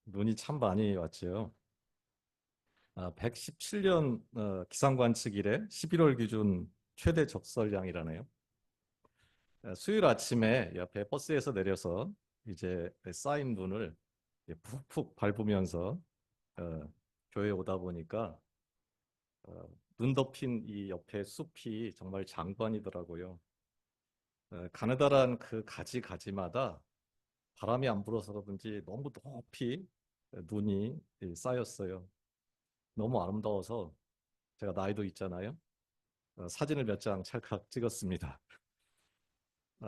눈이 참 많이 왔지요. 117년 기상 관측 이래 11월 기준 최대 적설량이라네요. 수요일 아침에 옆에 버스에서 내려서 이제 쌓인 눈을 이제 푹푹 밟으면서 어, 교회에 오다 보니까 어, 눈 덮인 이 옆에 숲이 정말 장관이더라고요. 가느다란 그 가지가지마다 바람이 안 불어서 그런지 너무 높이 눈이 쌓였어요. 너무 아름다워서 제가 나이도 있잖아요. 사진을 몇 장 찰칵 찍었습니다.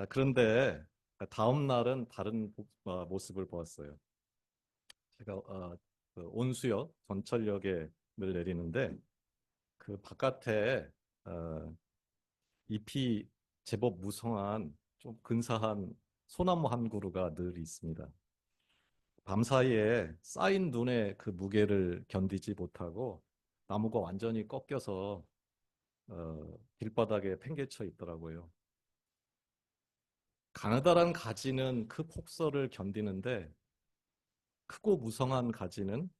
그런데 다음 날은 다른 모습을 보았어요. 제가 그 온수역 전철역에 늘 내리는데 그 바깥에 어, 잎이 제법 무성한 좀 근사한 소나무 한 그루가 늘 있습니다. 밤사이에 쌓인 눈의 그 무게를 견디지 못하고 나무가 완전히 꺾여서 길바닥에 팽개쳐 있더라고요. 가느다란 가지는 그 폭설을 견디는데 크고 무성한 가지는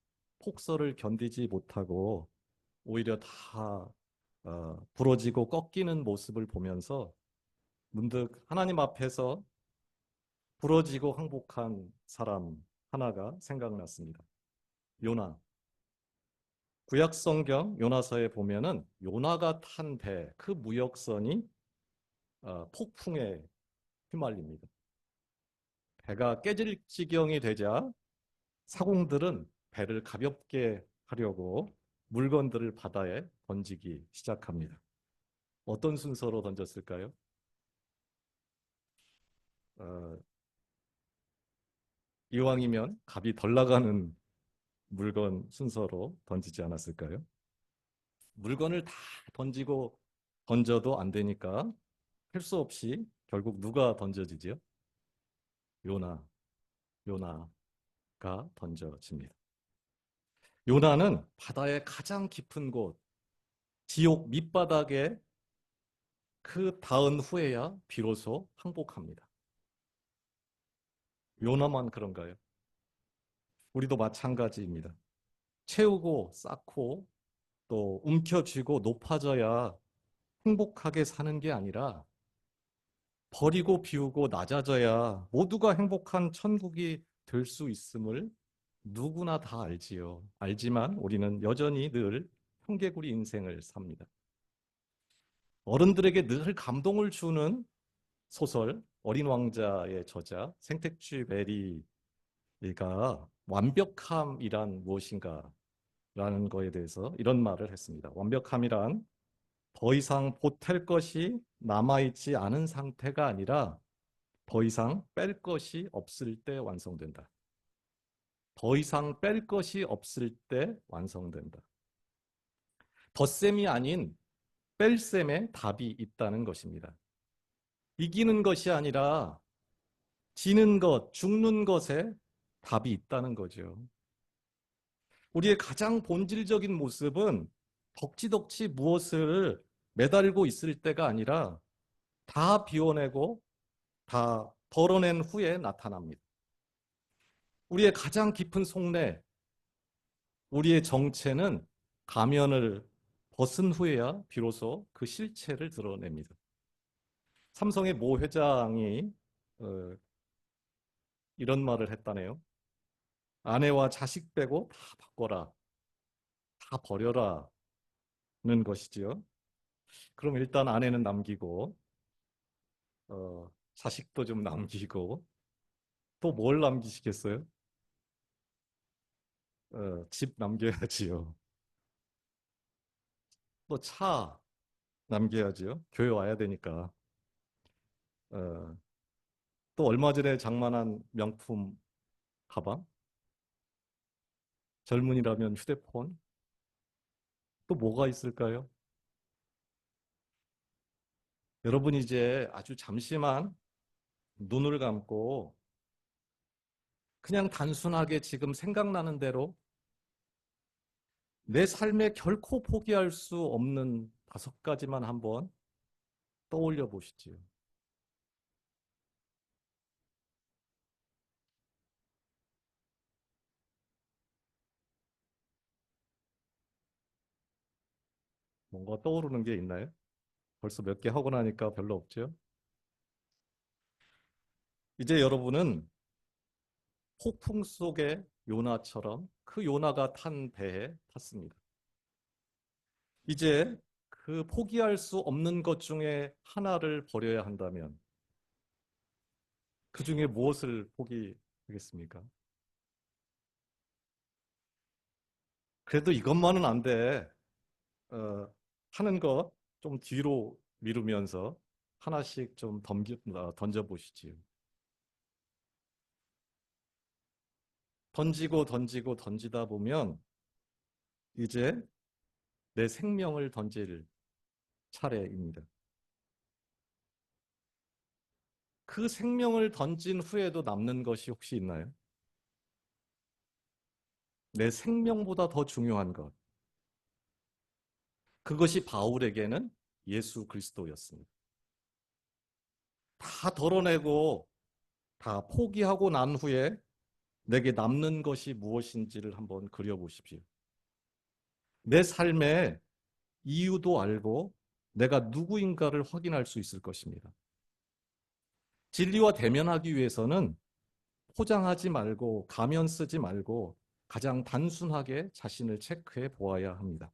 폭설을 견디지 못하고 오히려 다 부러지고 꺾이는 모습을 보면서 문득 하나님 앞에서 부러지고 항복한 사람 하나가 생각났습니다. 요나. 구약 성경 요나서에 보면은 요나가 탄 배, 그 무역선이 폭풍에 휘말립니다. 배가 깨질 지경이 되자 사공들은 배를 가볍게 하려고 물건들을 바다에 던지기 시작합니다. 어떤 순서로 던졌을까요? 어, 이왕이면 값이 덜 나가는 물건 순서로 던지지 않았을까요? 물건을 다 던지고 던져도 안 되니까 할 수 없이 결국 누가 던져지지요? 요나, 요나가 던져집니다. 요나는 바다의 가장 깊은 곳, 지옥 밑바닥에 그 닿은 후에야 비로소 항복합니다. 요나만 그런가요? 우리도 마찬가지입니다. 채우고 쌓고 또 움켜쥐고 높아져야 행복하게 사는 게 아니라 버리고 비우고 낮아져야 모두가 행복한 천국이 될 수 있음을 누구나 다 알지요. 알지만 우리는 여전히 늘 형개구리 인생을 삽니다. 어른들에게 늘 감동을 주는 소설 어린 왕자의 저자 생텍쥐 베리가 완벽함이란 무엇인가 라는 거에 대해서 이런 말을 했습니다. 완벽함이란 더 이상 보탤 것이 남아있지 않은 상태가 아니라 더 이상 뺄 것이 없을 때 완성된다. 더 이상 뺄 것이 없을 때 완성된다. 덧셈이 아닌 뺄셈에 답이 있다는 것입니다. 이기는 것이 아니라 지는 것, 죽는 것에 답이 있다는 거죠. 우리의 가장 본질적인 모습은 덕지덕지 무엇을 매달고 있을 때가 아니라 다 비워내고 다 덜어낸 후에 나타납니다. 우리의 가장 깊은 속내, 우리의 정체는 가면을 벗은 후에야 비로소 그 실체를 드러냅니다. 삼성의 모 회장이 어, 이런 말을 했다네요. 아내와 자식 빼고 다 바꿔라, 다 버려라는 것이지요. 그럼 일단 아내는 남기고 자식도 좀 남기고 또 뭘 남기시겠어요? 집 남겨야지요. 또 차 남겨야지요. 교회 와야 되니까. 어, 또 얼마 전에 장만한 명품 가방, 젊은이라면 휴대폰, 또 뭐가 있을까요? 여러분 이제 아주 잠시만 눈을 감고 그냥 단순하게 지금 생각나는 대로 내 삶에 결코 포기할 수 없는 5가지만 한번 떠올려 보시지요. 뭔가 떠오르는 게 있나요? 벌써 몇 개 하고 나니까 별로 없죠? 이제 여러분은 폭풍 속의 요나처럼 그 요나가 탄 배에 탔습니다. 이제 그 포기할 수 없는 것 중에 하나를 버려야 한다면 그 중에 무엇을 포기하겠습니까? 그래도 이것만은 안 돼. 하는 거 좀 뒤로 미루면서 하나씩 좀 던져보시지요. 던지고 던지고 던지다 보면 이제 내 생명을 던질 차례입니다. 그 생명을 던진 후에도 남는 것이 혹시 있나요? 내 생명보다 더 중요한 것. 그것이 바울에게는 예수 그리스도였습니다. 다 덜어내고 다 포기하고 난 후에 내게 남는 것이 무엇인지를 한번 그려보십시오. 내 삶의 이유도 알고 내가 누구인가를 확인할 수 있을 것입니다. 진리와 대면하기 위해서는 포장하지 말고 가면 쓰지 말고 가장 단순하게 자신을 체크해 보아야 합니다.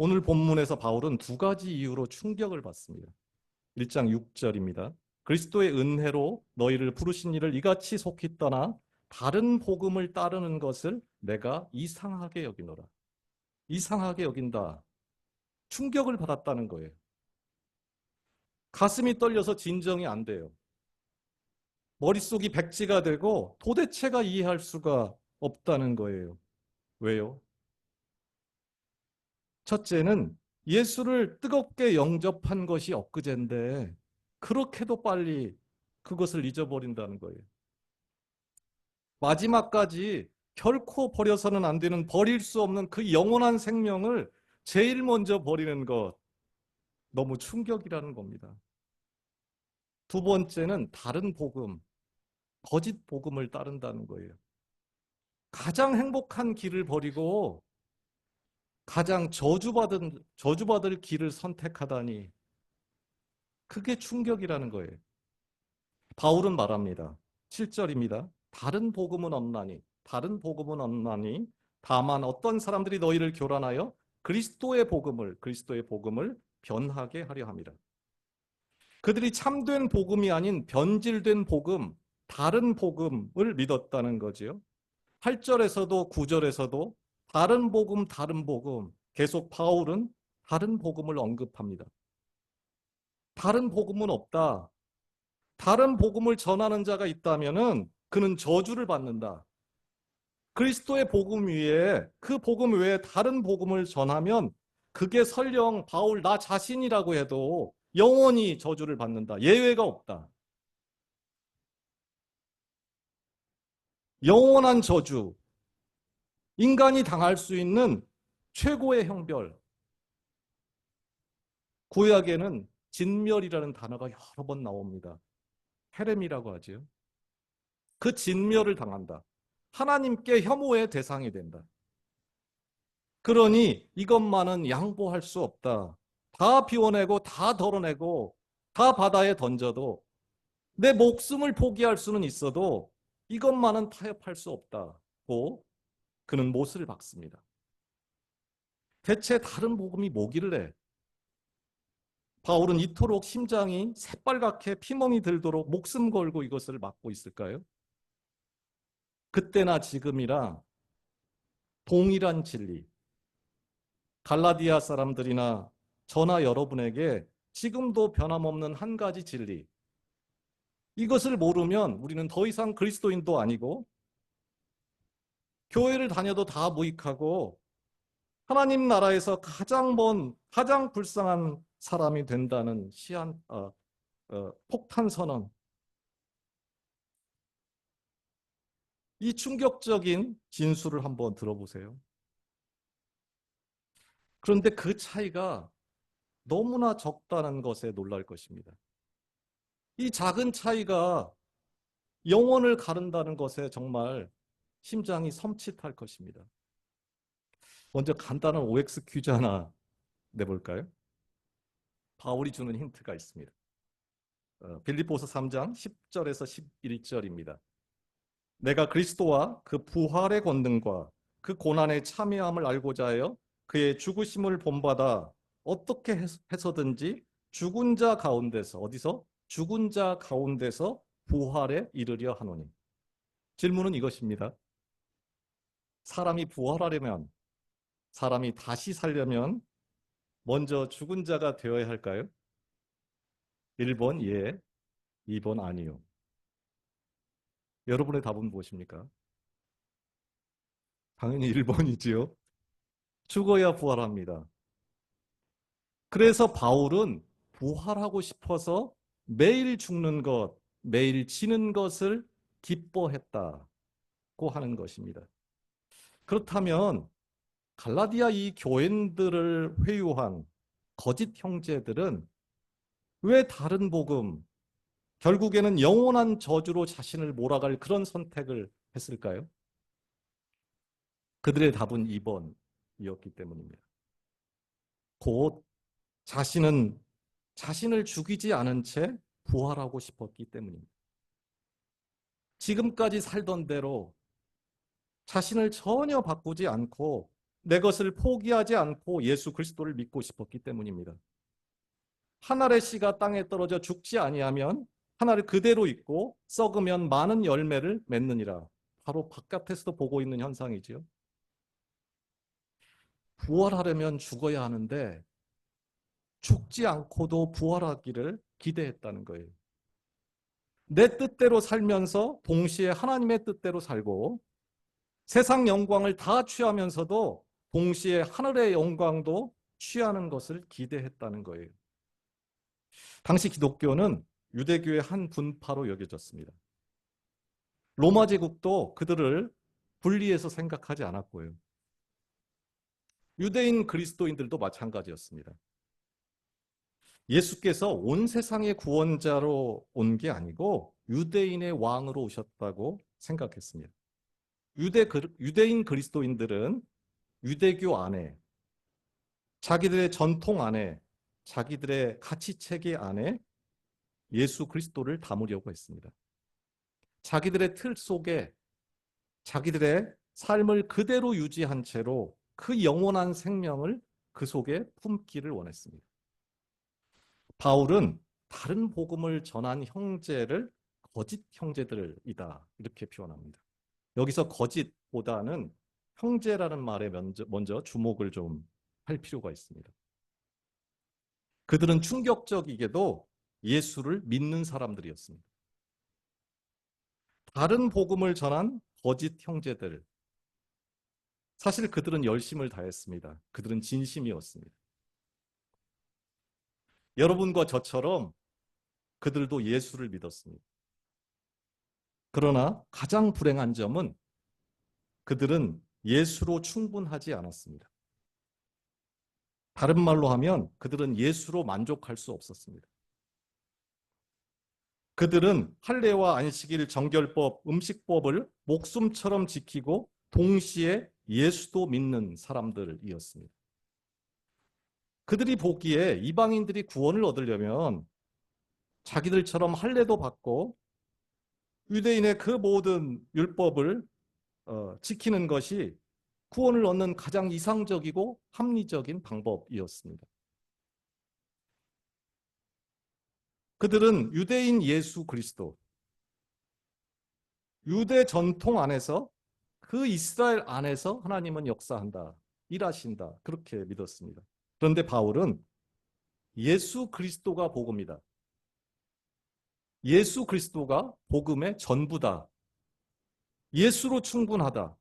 오늘 본문에서 바울은 두 가지 이유로 충격을 받습니다. 1장 6절입니다. 그리스도의 은혜로 너희를 부르신 이를 이같이 속히 떠나 다른 복음을 따르는 것을 내가 이상하게 여기노라. 이상하게 여긴다. 충격을 받았다는 거예요. 가슴이 떨려서 진정이 안 돼요. 머릿속이 백지가 되고 도대체가 이해할 수가 없다는 거예요. 왜요? 첫째는 예수를 뜨겁게 영접한 것이 엊그제인데 그렇게도 빨리 그것을 잊어버린다는 거예요. 마지막까지 결코 버려서는 안 되는 버릴 수 없는 그 영원한 생명을 제일 먼저 버리는 것 너무 충격이라는 겁니다. 두 번째는 다른 복음, 거짓 복음을 따른다는 거예요. 가장 행복한 길을 버리고 가장 저주받을 길을 선택하다니 그게 충격이라는 거예요. 바울은 말합니다. 7절입니다. 다른 복음은 없나니 다만 어떤 사람들이 너희를 교란하여 그리스도의 복음을 변하게 하려 함이라. 그들이 참된 복음이 아닌 변질된 복음, 다른 복음을 믿었다는 거지요. 8절에서도 9절에서도 다른 복음, 계속 바울은 다른 복음을 언급합니다. 다른 복음은 없다. 다른 복음을 전하는 자가 있다면은 그는 저주를 받는다. 그리스도의 복음 위에 그 복음 외에 다른 복음을 전하면 그게 설령 바울 나 자신이라고 해도 영원히 저주를 받는다. 예외가 없다. 영원한 저주. 인간이 당할 수 있는 최고의 형벌. 구약에는 진멸이라는 단어가 여러 번 나옵니다. 헤렘이라고 하지요. 그 진멸을 당한다. 하나님께 혐오의 대상이 된다. 그러니 이것만은 양보할 수 없다. 다 비워내고 다 덜어내고 다 바다에 던져도 내 목숨을 포기할 수는 있어도 이것만은 타협할 수 없다고 그는 못을 박습니다. 대체 다른 복음이 뭐길래 바울은 이토록 심장이 새빨갛게 피멍이 들도록 목숨 걸고 이것을 막고 있을까요? 그때나 지금이라 동일한 진리, 갈라디아 사람들이나 저나 여러분에게 지금도 변함없는 한 가지 진리. 이것을 모르면 우리는 더 이상 그리스도인도 아니고 교회를 다녀도 다 무익하고 하나님 나라에서 가장 가장 불쌍한 사람이 된다는 폭탄 선언. 이 충격적인 진술을 한번 들어보세요. 그런데 그 차이가 너무나 적다는 것에 놀랄 것입니다. 이 작은 차이가 영혼을 가른다는 것에 정말 심장이 섬찟할 것입니다. 먼저 간단한 OX 퀴즈 하나 내볼까요? 바울이 주는 힌트가 있습니다. 빌립보서 3장 10절에서 11절입니다. 내가 그리스도와 그 부활의 권능과 그 고난의 참여함을 알고자 하여 그의 죽으심을 본받아 어떻게 해서든지 죽은 자 가운데서 어디서? 죽은 자 가운데서 부활에 이르려 하노니. 질문은 이것입니다. 사람이 부활하려면, 사람이 다시 살려면 먼저 죽은 자가 되어야 할까요? 1번 예, 2번 아니요. 여러분의 답은 무엇입니까? 당연히 1번이지요. 죽어야 부활합니다. 그래서 바울은 부활하고 싶어서 매일 죽는 것, 매일 지는 것을 기뻐했다고 하는 것입니다. 그렇다면 갈라디아 이 교인들을 회유한 거짓 형제들은 왜 다른 복음, 결국에는 영원한 저주로 자신을 몰아갈 그런 선택을 했을까요? 그들의 답은 2번이었기 때문입니다. 곧 자신은 자신을 죽이지 않은 채 부활하고 싶었기 때문입니다. 지금까지 살던 대로 자신을 전혀 바꾸지 않고 내 것을 포기하지 않고 예수 그리스도를 믿고 싶었기 때문입니다. 한 알의 씨가 땅에 떨어져 죽지 아니하면 한 알을 그대로 있고 썩으면 많은 열매를 맺느니라. 바로 바깥에서도 보고 있는 현상이지요. 부활하려면 죽어야 하는데 죽지 않고도 부활하기를 기대했다는 거예요. 내 뜻대로 살면서 동시에 하나님의 뜻대로 살고 세상 영광을 다 취하면서도 동시에 하늘의 영광도 취하는 것을 기대했다는 거예요. 당시 기독교는 유대교의 한 분파로 여겨졌습니다. 로마 제국도 그들을 분리해서 생각하지 않았고요. 유대인 그리스도인들도 마찬가지였습니다. 예수께서 온 세상의 구원자로 온 게 아니고 유대인의 왕으로 오셨다고 생각했습니다. 유대인 그리스도인들은 유대교 안에 자기들의 전통 안에 자기들의 가치체계 안에 예수 그리스도를 담으려고 했습니다. 자기들의 틀 속에 자기들의 삶을 그대로 유지한 채로 그 영원한 생명을 그 속에 품기를 원했습니다. 바울은 다른 복음을 전한 형제를 거짓 형제들이다 이렇게 표현합니다. 여기서 거짓보다는 형제라는 말에 먼저 주목을 좀 할 필요가 있습니다. 그들은 충격적이게도 예수를 믿는 사람들이었습니다. 다른 복음을 전한 거짓 형제들, 사실 그들은 열심을 다했습니다. 그들은 진심이었습니다. 여러분과 저처럼 그들도 예수를 믿었습니다. 그러나 가장 불행한 점은 그들은 예수로 충분하지 않았습니다. 다른 말로 하면 그들은 예수로 만족할 수 없었습니다. 그들은 할례와 안식일, 정결법, 음식법을 목숨처럼 지키고 동시에 예수도 믿는 사람들이었습니다. 그들이 보기에 이방인들이 구원을 얻으려면 자기들처럼 할례도 받고 유대인의 그 모든 율법을 지키는 것이 구원을 얻는 가장 이상적이고 합리적인 방법이었습니다. 그들은 유대인 예수 그리스도, 유대 전통 안에서 그 이스라엘 안에서 하나님은 역사한다, 일하신다 그렇게 믿었습니다. 그런데 바울은 예수 그리스도가 복음이다. 예수 그리스도가 복음의 전부다. 예수로 충분하다.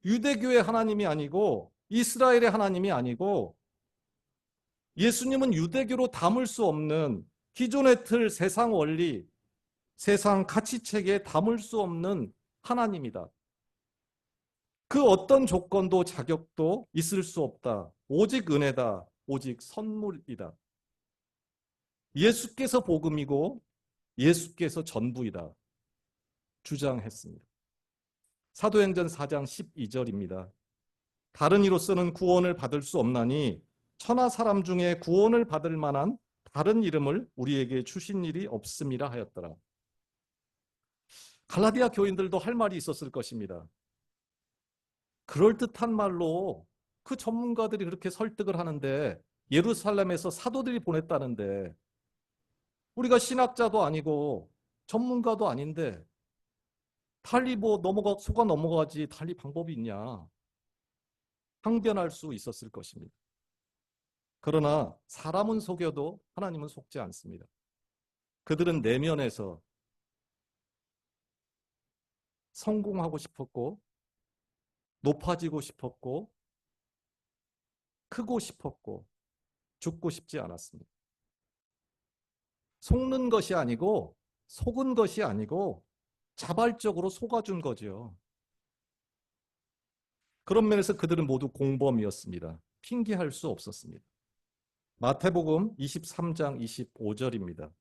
유대교의 하나님이 아니고 이스라엘의 하나님이 아니고 예수님은 유대교로 담을 수 없는 기존의 틀, 세상 원리, 세상 가치체계에 담을 수 없는 하나님이다. 그 어떤 조건도 자격도 있을 수 없다. 오직 은혜다. 오직 선물이다. 예수께서 복음이고 예수께서 전부이다. 주장했습니다. 사도행전 4장 12절입니다. 다른 이로서는 구원을 받을 수 없나니 천하 사람 중에 구원을 받을 만한 다른 이름을 우리에게 주신 일이 없음이라 하였더라. 갈라디아 교인들도 할 말이 있었을 것입니다. 그럴듯한 말로 그 전문가들이 그렇게 설득을 하는데, 예루살렘에서 사도들이 보냈다는데, 우리가 신학자도 아니고 전문가도 아닌데 달리 속아 넘어가지 달리 방법이 있냐, 항변할 수 있었을 것입니다. 그러나 사람은 속여도 하나님은 속지 않습니다. 그들은 내면에서 성공하고 싶었고, 높아지고 싶었고, 크고 싶었고, 죽고 싶지 않았습니다. 속는 것이 아니고, 속은 것이 아니고 자발적으로 속아준 거죠. 그런 면에서 그들은 모두 공범이었습니다. 핑계할 수 없었습니다. 마태복음 23장 25절입니다.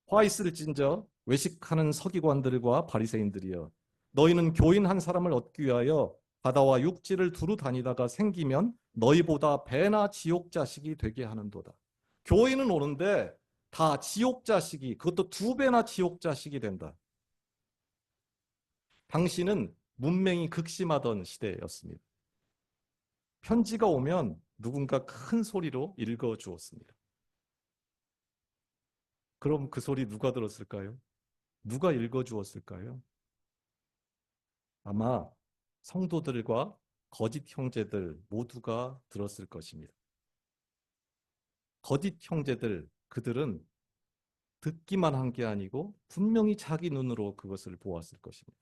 화 있을진저 외식하는 서기관들과 바리새인들이여, 너희는 교인 한 사람을 얻기 위하여 바다와 육지를 두루 다니다가 생기면 너희보다 배나 지옥 자식이 되게 하는도다. 교인은 오는데 다 지옥 자식이, 그것도 두 배나 지옥 자식이 된다. 당시는 문맹이 극심하던 시대였습니다. 편지가 오면 누군가 큰 소리로 읽어 주었습니다. 그럼 그 소리 누가 들었을까요? 누가 읽어 주었을까요? 아마 성도들과 거짓 형제들 모두가 들었을 것입니다. 거짓 형제들, 그들은 듣기만 한 게 아니고 분명히 자기 눈으로 그것을 보았을 것입니다.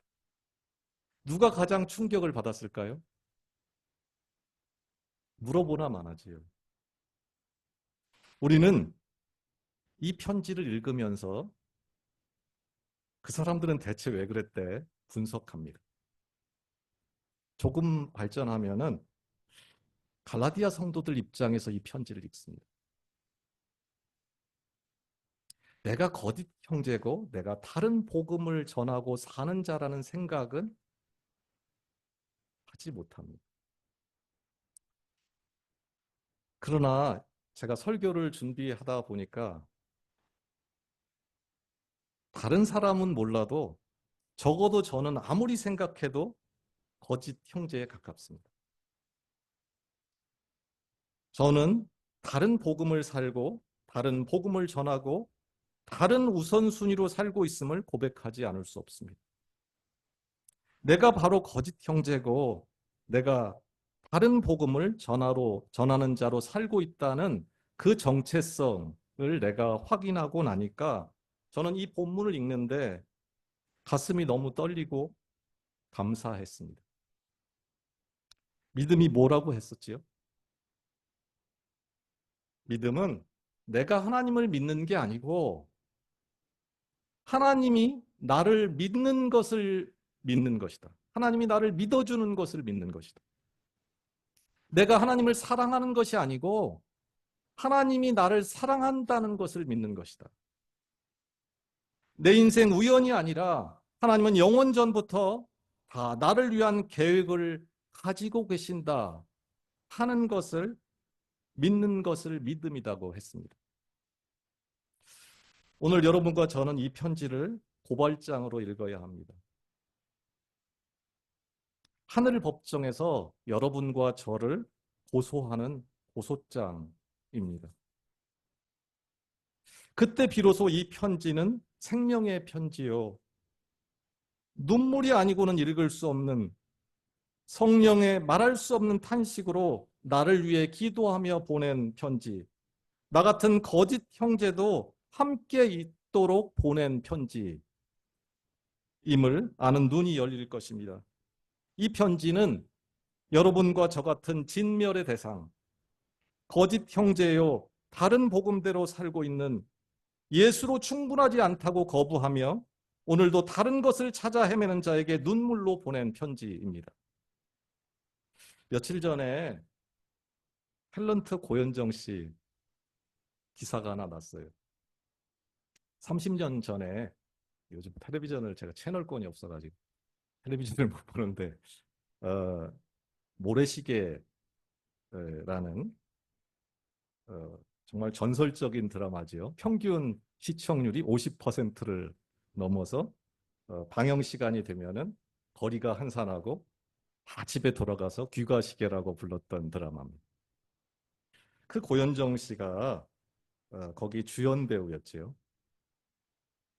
누가 가장 충격을 받았을까요? 물어보나 마나지요. 우리는 이 편지를 읽으면서 그 사람들은 대체 왜 그랬대 분석합니다. 조금 발전하면은 갈라디아 성도들 입장에서 이 편지를 읽습니다. 내가 거짓 형제고 내가 다른 복음을 전하고 사는 자라는 생각은 하지 못합니다. 그러나 제가 설교를 준비하다 보니까 다른 사람은 몰라도 적어도 저는 아무리 생각해도 거짓 형제에 가깝습니다. 저는 다른 복음을 살고 다른 복음을 전하고 다른 우선순위로 살고 있음을 고백하지 않을 수 없습니다. 내가 바로 거짓 형제고 내가 다른 복음을 전하는 자로 살고 있다는 그 정체성을 내가 확인하고 나니까 저는 이 본문을 읽는데 가슴이 너무 떨리고 감사했습니다. 믿음이 뭐라고 했었지요? 믿음은 내가 하나님을 믿는 게 아니고 하나님이 나를 믿는 것을 믿는 것이다. 하나님이 나를 믿어주는 것을 믿는 것이다. 내가 하나님을 사랑하는 것이 아니고 하나님이 나를 사랑한다는 것을 믿는 것이다. 내 인생 우연이 아니라 하나님은 영원 전부터 다 나를 위한 계획을 가지고 계신다 하는 것을 믿는 것을 믿음이라고 했습니다. 오늘 여러분과 저는 이 편지를 고발장으로 읽어야 합니다. 하늘 법정에서 여러분과 저를 고소하는 고소장입니다. 그때 비로소 이 편지는 생명의 편지요, 눈물이 아니고는 읽을 수 없는 성령의 말할 수 없는 탄식으로 나를 위해 기도하며 보낸 편지, 나 같은 거짓 형제도 함께 있도록 보낸 편지임을 아는 눈이 열릴 것입니다. 이 편지는 여러분과 저 같은 진멸의 대상, 거짓 형제요, 다른 복음대로 살고 있는, 예수로 충분하지 않다고 거부하며 오늘도 다른 것을 찾아 헤매는 자에게 눈물로 보낸 편지입니다. 며칠 전에 탤런트 고현정 씨 기사가 하나 났어요. 30년 전에, 요즘 텔레비전을 제가 채널권이 없어가지고 텔레비전을 못 보는데 모래시계라는 정말 전설적인 드라마지요. 평균 시청률이 50%를 넘어서 방영 시간이 되면은 거리가 한산하고 다 집에 돌아가서 귀가시계라고 불렀던 드라마입니다. 그 고현정 씨가 거기 주연 배우였지요.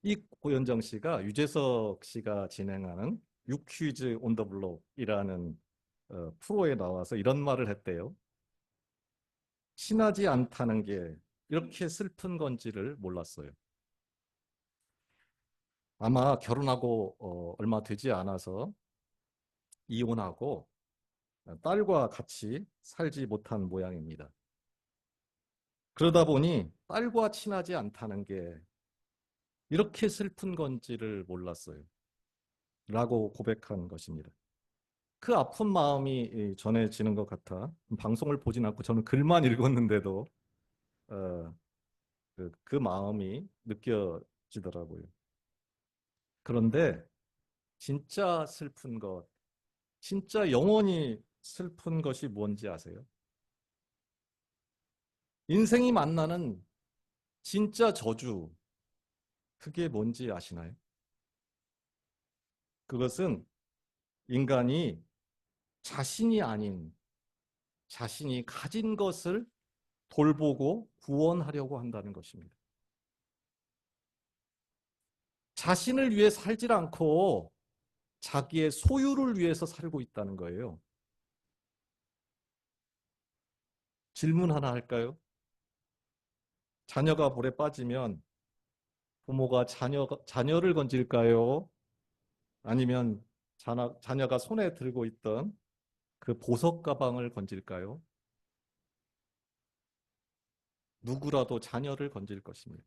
이 고현정 씨가 유재석 씨가 진행하는 유퀴즈 온 더 블록이라는 프로에 나와서 이런 말을 했대요. 친하지 않다는 게 이렇게 슬픈 건지를 몰랐어요. 아마 결혼하고 얼마 되지 않아서 이혼하고 딸과 같이 살지 못한 모양입니다. 그러다 보니 딸과 친하지 않다는 게 이렇게 슬픈 건지를 몰랐어요. 라고 고백한 것입니다. 그 아픈 마음이 전해지는 것 같아 방송을 보진 않고 저는 글만 읽었는데도 어, 그 마음이 느껴지더라고요. 그런데 진짜 슬픈 것, 진짜 영원히 슬픈 것이 뭔지 아세요? 인생이 만나는 진짜 저주, 그게 뭔지 아시나요? 그것은 인간이 자신이 아닌 자신이 가진 것을 돌보고 구원하려고 한다는 것입니다. 자신을 위해 살질 않고 자기의 소유를 위해서 살고 있다는 거예요. 질문 하나 할까요? 자녀가 물에 빠지면 부모가 자녀를 건질까요? 아니면 자녀가 손에 들고 있던 그 보석 가방을 건질까요? 누구라도 자녀를 건질 것입니다.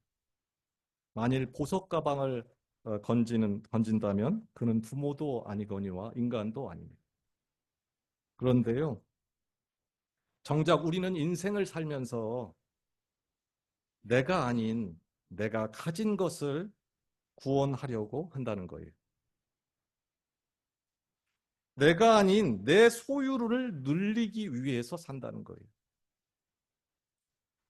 만일 보석 가방을 건진다면 그는 부모도 아니거니와 인간도 아닙니다. 그런데요, 정작 우리는 인생을 살면서 내가 아닌 내가 가진 것을 구원하려고 한다는 거예요. 내가 아닌 내 소유를 늘리기 위해서 산다는 거예요.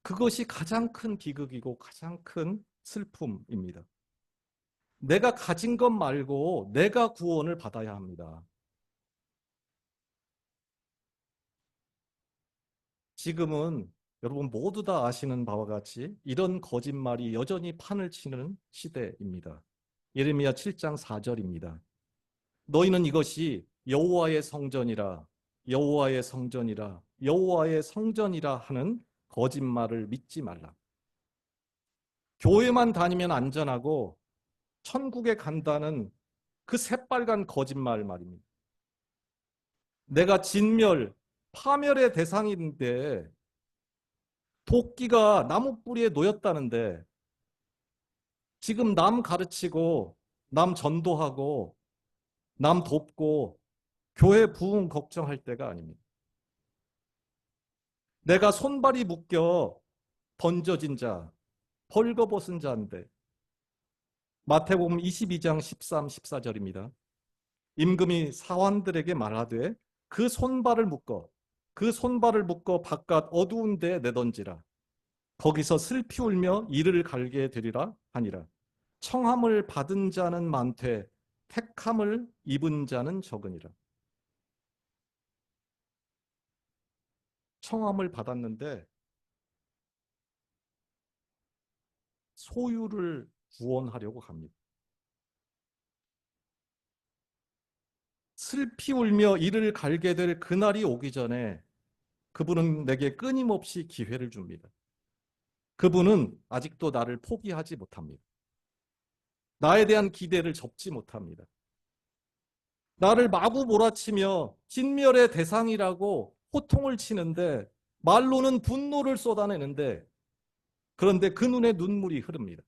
그것이 가장 큰 비극이고 가장 큰 슬픔입니다. 내가 가진 것 말고 내가 구원을 받아야 합니다. 지금은 여러분 모두 다 아시는 바와 같이 이런 거짓말이 여전히 판을 치는 시대입니다. 예레미야 7장 4절입니다. 너희는 이것이 여호와의 성전이라 여호와의 성전이라 여호와의 성전이라 하는 거짓말을 믿지 말라. 교회만 다니면 안전하고 천국에 간다는 그 새빨간 거짓말 말입니다. 내가 진멸, 파멸의 대상인데 도끼가 나무 뿌리에 놓였다는데 지금 남 가르치고 남 전도하고 남 돕고 교회 부흥 걱정할 때가 아닙니다. 내가 손발이 묶여 던져진 자, 벌거벗은 자인데 마태복음 22장 13, 14절입니다. 임금이 사환들에게 말하되 그 손발을 묶어 바깥 어두운 데 내던지라. 거기서 슬피 울며 이를 갈게 되리라 하니라. 청함을 받은 자는 많되 택함을 입은 자는 적으니라. 청함을 받았는데 소유를 구원하려고 합니다. 슬피 울며 이를 갈게 될 그날이 오기 전에 그분은 내게 끊임없이 기회를 줍니다. 그분은 아직도 나를 포기하지 못합니다. 나에 대한 기대를 접지 못합니다. 나를 마구 몰아치며 진멸의 대상이라고 호통을 치는데 말로는 분노를 쏟아내는데 그런데 그 눈에 눈물이 흐릅니다.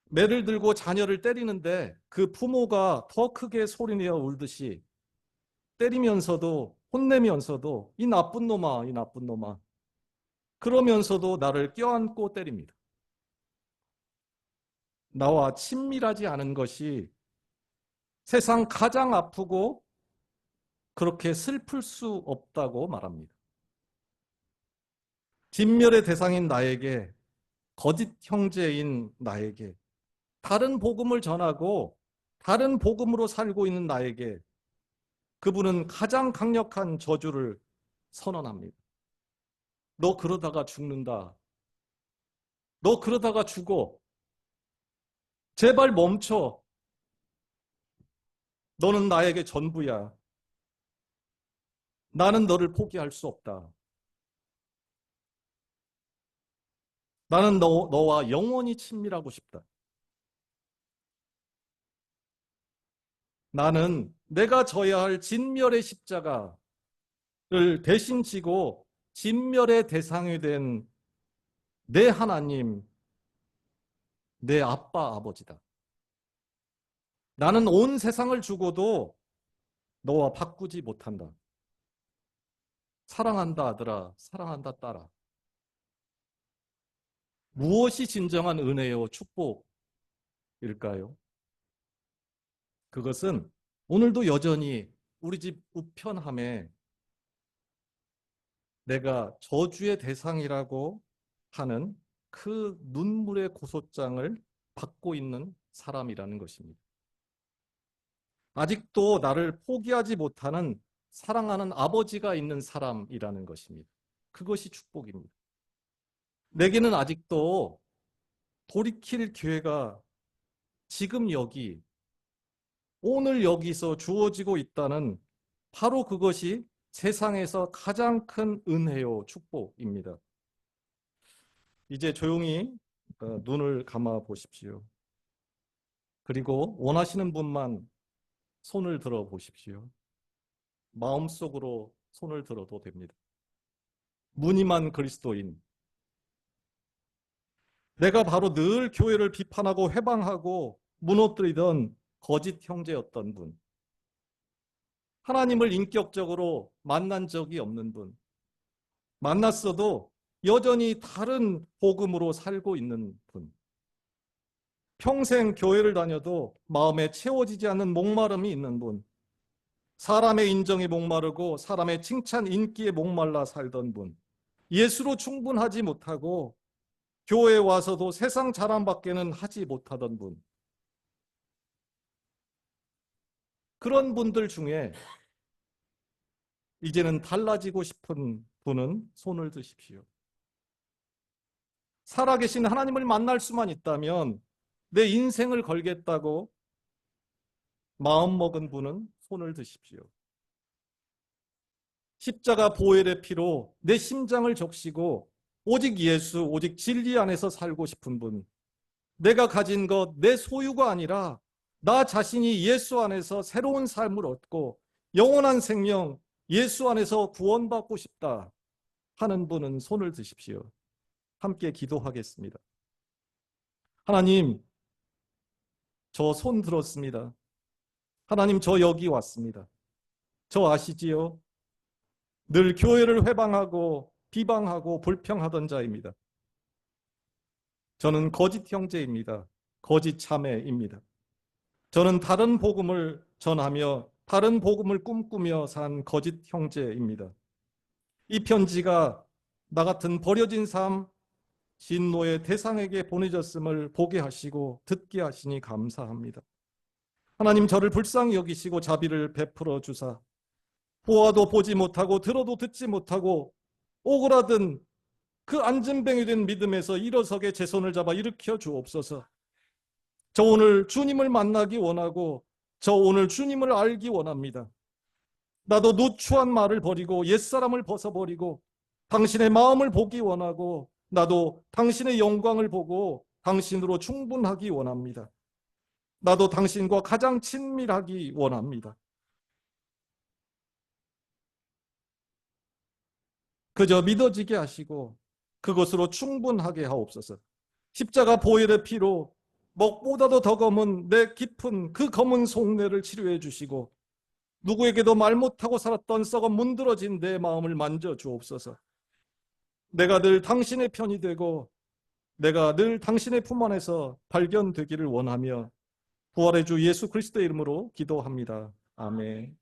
매를 들고 자녀를 때리는데 그 부모가 더 크게 소리내어 울듯이 때리면서도 혼내면서도 이 나쁜 놈아, 이 나쁜 놈아. 그러면서도 나를 껴안고 때립니다. 나와 친밀하지 않은 것이 세상 가장 아프고 그렇게 슬플 수 없다고 말합니다. 진멸의 대상인 나에게, 거짓 형제인 나에게, 다른 복음을 전하고 다른 복음으로 살고 있는 나에게 그분은 가장 강력한 저주를 선언합니다. 너 그러다가 죽는다. 너 그러다가 죽어. 제발 멈춰. 너는 나에게 전부야. 나는 너를 포기할 수 없다. 나는 너와 영원히 친밀하고 싶다. 나는 내가 져야 할 진멸의 십자가를 대신 지고 진멸의 대상이 된 내 하나님, 내 아빠, 아버지다. 나는 온 세상을 주고도 너와 바꾸지 못한다. 사랑한다, 아들아. 사랑한다, 딸아. 무엇이 진정한 은혜요, 축복일까요? 그것은 오늘도 여전히 우리 집 우편함에 내가 저주의 대상이라고 하는 그 눈물의 고소장을 받고 있는 사람이라는 것입니다. 아직도 나를 포기하지 못하는 사랑하는 아버지가 있는 사람이라는 것입니다. 그것이 축복입니다. 내게는 아직도 돌이킬 기회가 지금 여기, 오늘 여기서 주어지고 있다는 바로 그것이 세상에서 가장 큰 은혜요, 축복입니다. 이제 조용히 눈을 감아 보십시오. 그리고 원하시는 분만 손을 들어 보십시오. 마음속으로 손을 들어도 됩니다. 무늬만 그리스도인. 내가 바로 늘 교회를 비판하고 회방하고 무너뜨리던 거짓 형제였던 분. 하나님을 인격적으로 만난 적이 없는 분. 만났어도 여전히 다른 복음으로 살고 있는 분. 평생 교회를 다녀도 마음에 채워지지 않는 목마름이 있는 분. 사람의 인정에 목마르고 사람의 칭찬 인기에 목말라 살던 분. 예수로 충분하지 못하고 교회에 와서도 세상 자랑밖에는 하지 못하던 분. 그런 분들 중에 이제는 달라지고 싶은 분은 손을 드십시오. 살아계신 하나님을 만날 수만 있다면 내 인생을 걸겠다고 마음먹은 분은 손을 드십시오. 십자가 보혈의 피로 내 심장을 적시고 오직 예수, 오직 진리 안에서 살고 싶은 분. 내가 가진 것, 내 소유가 아니라 나 자신이 예수 안에서 새로운 삶을 얻고 영원한 생명, 예수 안에서 구원받고 싶다 하는 분은 손을 드십시오. 함께 기도하겠습니다. 하나님, 저 손 들었습니다. 하나님, 저 여기 왔습니다. 저 아시지요? 늘 교회를 회방하고 비방하고 불평하던 자입니다. 저는 거짓 형제입니다. 거짓 자매입니다. 저는 다른 복음을 전하며 다른 복음을 꿈꾸며 산 거짓 형제입니다. 이 편지가 나 같은 버려진 삶, 진노의 대상에게 보내졌음을 보게 하시고 듣게 하시니 감사합니다. 하나님, 저를 불쌍히 여기시고 자비를 베풀어 주사 보아도 보지 못하고 들어도 듣지 못하고 오그라든 그 안진뱅이 된 믿음에서 일어서게 제 손을 잡아 일으켜 주옵소서. 저 오늘 주님을 만나기 원하고 저 오늘 주님을 알기 원합니다. 나도 누추한 말을 버리고 옛사람을 벗어버리고 당신의 마음을 보기 원하고 나도 당신의 영광을 보고 당신으로 충분하기 원합니다. 나도 당신과 가장 친밀하기 원합니다. 그저 믿어지게 하시고 그것으로 충분하게 하옵소서. 십자가 보혈의 피로 먹보다도 더 검은 내 깊은 그 검은 속내를 치료해 주시고 누구에게도 말 못하고 살았던 썩어 문드러진 내 마음을 만져 주옵소서. 내가 늘 당신의 편이 되고 내가 늘 당신의 품 안에서 발견되기를 원하며 부활의 주 예수 그리스도의 이름으로 기도합니다. 아멘.